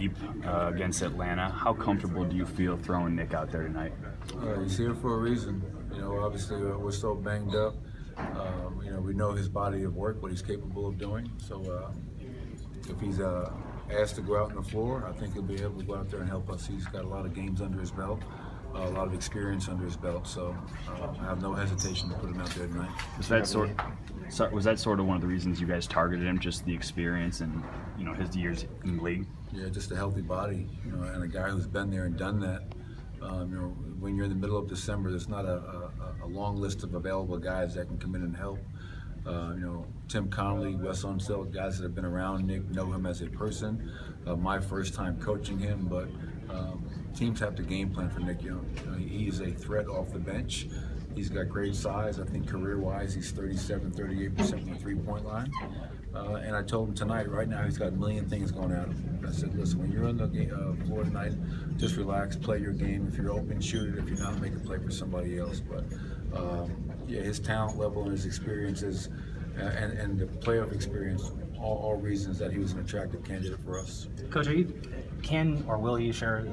deep against Atlanta. How comfortable do you feel throwing Nick out there tonight? He's here for a reason. Obviously we're so banged up. We know his body of work, what he's capable of doing. So if he's asked to go out on the floor, I think he'll be able to go out there and help us. He's got a lot of games under his belt, a lot of experience under his belt. So I have no hesitation to put him out there tonight. Was that sort of one of the reasons you guys targeted him, just the experience and his years in the league? Yeah, just a healthy body, and a guy who's been there and done that. When you're in the middle of December, there's not a long list of available guys that can come in and help. Tim Connolly, Wes Unseld, guys that have been around Nick, know him as a person. My first time coaching him, but teams have to game plan for Nick. He is a threat off the bench. He's got great size. I think career-wise, he's 37, 38% from the three-point line. And I told him tonight, right now, he's got a million things going at him. I said, listen, when you're on the floor tonight, just relax, play your game. If you're open, shoot it. If you're not, make a play for somebody else. But yeah, his talent level and his experiences and the playoff experience, all reasons that he was an attractive candidate for us. Coach, can or will you share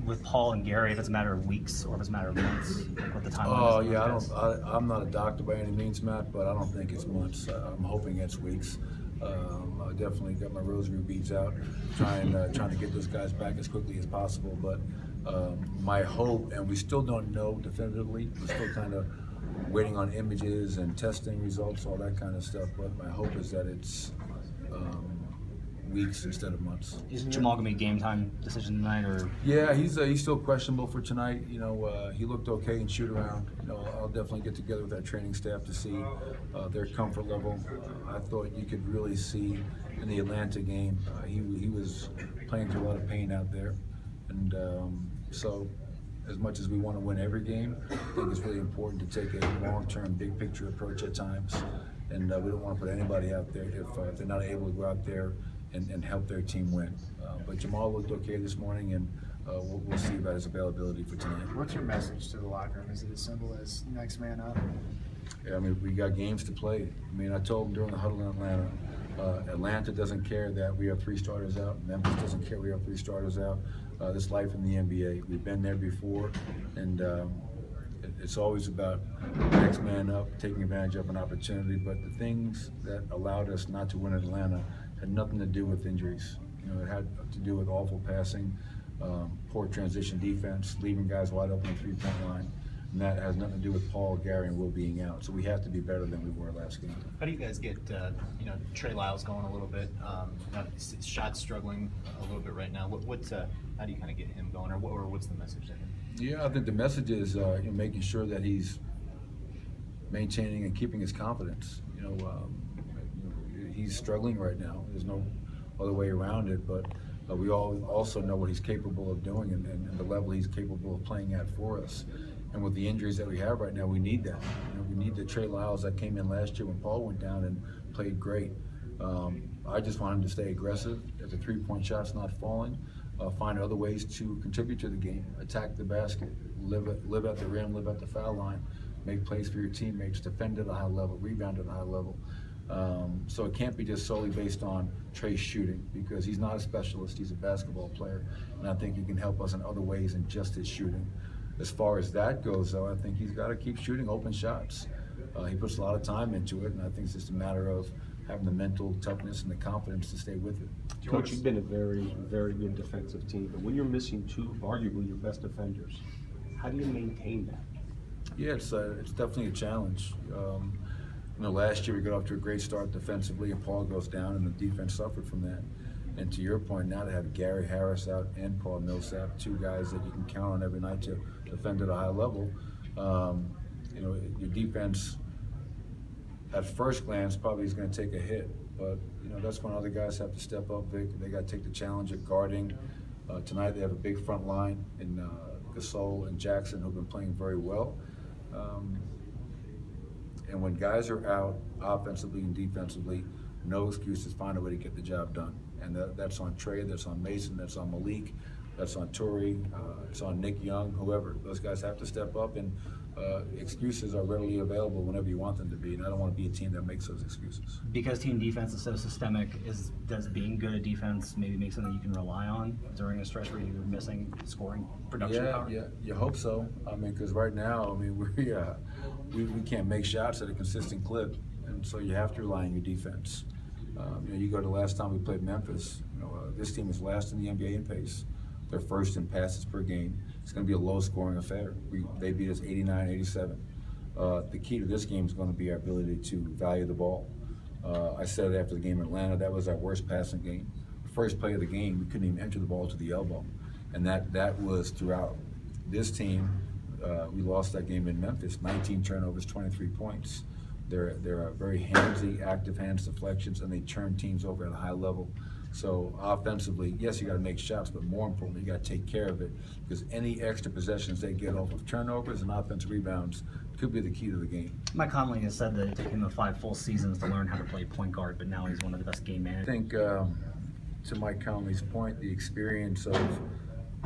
with Paul and Gary if it's a matter of weeks or if it's a matter of months, what the timeline is? Yeah, I'm not a doctor by any means, Matt, but I don't think it's months. I'm hoping it's weeks. I definitely got my rosary beads out, trying to get those guys back as quickly as possible. But my hope, and we still don't know definitively, we're still kind of waiting on images and testing results, all that kind of stuff. But my hope is that it's weeks instead of months. Is Jamal gonna be a game time decision tonight, or? Yeah, he's still questionable for tonight. He looked okay in shoot around. I'll definitely get together with our training staff to see their comfort level. I thought you could really see in the Atlanta game he was playing through a lot of pain out there, and so as much as we want to win every game, I think it's really important to take a long-term, big picture approach at times, and we don't want to put anybody out there if they're not able to go out there and help their team win. But Jamal looked okay this morning, and we'll see about his availability for tonight. What's your message to the locker room? Is it as simple as next man up? Yeah, we got games to play. I told him during the huddle in Atlanta, Atlanta doesn't care that we have 3 starters out. Memphis doesn't care we have 3 starters out. This life in the NBA. We've been there before, and it's always about next man up, taking advantage of an opportunity. But the things that allowed us not to win Atlanta had nothing to do with injuries. It had to do with awful passing, poor transition defense, leaving guys wide open at the 3-point line. And that has nothing to do with Paul, Gary, and Will being out. So we have to be better than we were last game. How do you guys get, Trey Lyles going a little bit? Shots struggling a little bit right now. How do you kind of get him going, or what's the message to him? Yeah, I think the message is making sure that he's maintaining and keeping his confidence. He's struggling right now. There's no other way around it, but we all also know what he's capable of doing and the level he's capable of playing at for us. And with the injuries that we have right now, we need that. We need the Trey Lyles that came in last year when Paul went down and played great. I just want him to stay aggressive. If the 3-point shot's not falling, find other ways to contribute to the game, attack the basket, live at the rim, live at the foul line, make plays for your teammates, defend at a high level, rebound at a high level. So it can't be just solely based on Trey shooting, because he's not a specialist, he's a basketball player, and I think he can help us in other ways than just his shooting. As far as that goes, though, I think he's got to keep shooting open shots. He puts a lot of time into it, and I think it's just a matter of having the mental toughness and the confidence to stay with it. Coach, you've been a very, very good defensive team, but when you're missing 2 of arguably your best defenders, how do you maintain that? Yeah, it's definitely a challenge. Last year we got off to a great start defensively, and Paul goes down, and the defense suffered from that. And to your point, now to have Gary Harris out and Paul Millsap, 2 guys that you can count on every night to defend at a high level, your defense at first glance probably is going to take a hit, but that's when other guys have to step up. They got to take the challenge of guarding. Tonight they have a big front line in Gasol and Jackson, who've been playing very well. And when guys are out offensively and defensively, no excuses, find a way to get the job done. And that's on Trey, that's on Mason, that's on Malik. that's on Torrey, it's on Nick Young, whoever. Those guys have to step up, and excuses are readily available whenever you want them to be, and I don't want to be a team that makes those excuses. Because team defense is so systemic, does being good at defense maybe make something you can rely on during a stretch where you're missing scoring production power? Yeah, you hope so. I mean, because right now, I mean, we can't make shots at a consistent clip, and so you have to rely on your defense. You go to the last time we played Memphis, this team is last in the NBA in pace. They're first in passes per game. It's going to be a low-scoring affair. They beat us 89-87. The key to this game is going to be our ability to value the ball. I said it after the game in Atlanta, that was our worst passing game. The first play of the game, we couldn't even enter the ball to the elbow. And that was throughout. This team, we lost that game in Memphis, 19 turnovers, 23 points. They're very handsy, active hands deflections, and they turn teams over at a high level. So offensively, yes, you got to make shots, but more importantly, you got to take care of it, because any extra possessions they get off of turnovers and offensive rebounds could be the key to the game. Mike Conley has said that it took him 5 full seasons to learn how to play point guard, but now he's one of the best game managers. I think, to Mike Conley's point, the experience of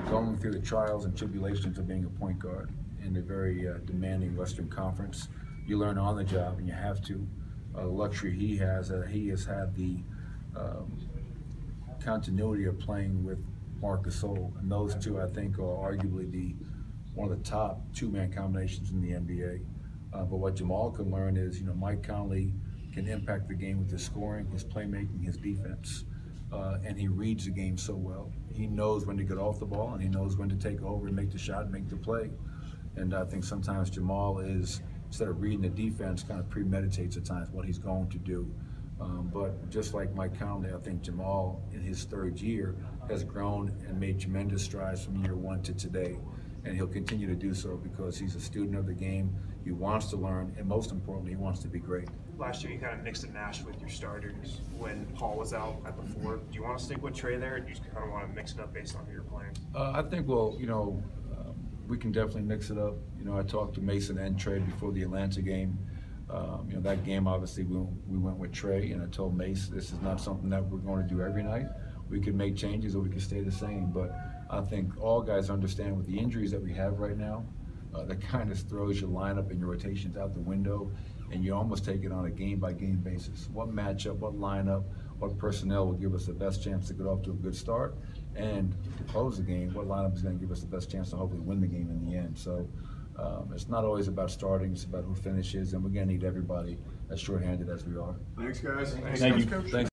going through the trials and tribulations of being a point guard in a very demanding Western Conference, you learn on the job, and you have to. The luxury he has had the continuity of playing with Marc Gasol, and those two, I think, are arguably one of the top two-man combinations in the NBA. But what Jamal can learn is, Mike Conley can impact the game with his scoring, his playmaking, his defense, and he reads the game so well. He knows when to get off the ball, and he knows when to take over and make the shot and make the play. And I think sometimes Jamal is, instead of reading the defense, kind of premeditates at times what he's going to do. But just like Mike Conley, I think Jamal, in his third year, has grown and made tremendous strides from year one to today. And he'll continue to do so because he's a student of the game. He wants to learn, and most importantly, he wants to be great. Last year, you kind of mixed and matched with your starters when Paul was out at the 4. Do you want to stick with Trey there, or do you just kind of want to mix it up based on who you're playing? I think, we can definitely mix it up. I talked to Mason and Trey before the Atlanta game. That game, obviously, we went with Trey, and I told Mace this is not something that we're going to do every night. We can make changes or we can stay the same, but I think all guys understand with the injuries that we have right now, that kind of throws your lineup and your rotations out the window, and you almost take it on a game-by-game basis. What matchup, what lineup, what personnel will give us the best chance to get off to a good start, and to close the game, what lineup is going to give us the best chance to hopefully win the game in the end. So it's not always about starting, it's about who finishes, and we're going to need everybody as shorthanded as we are. Thanks, guys. Thank you. Thanks.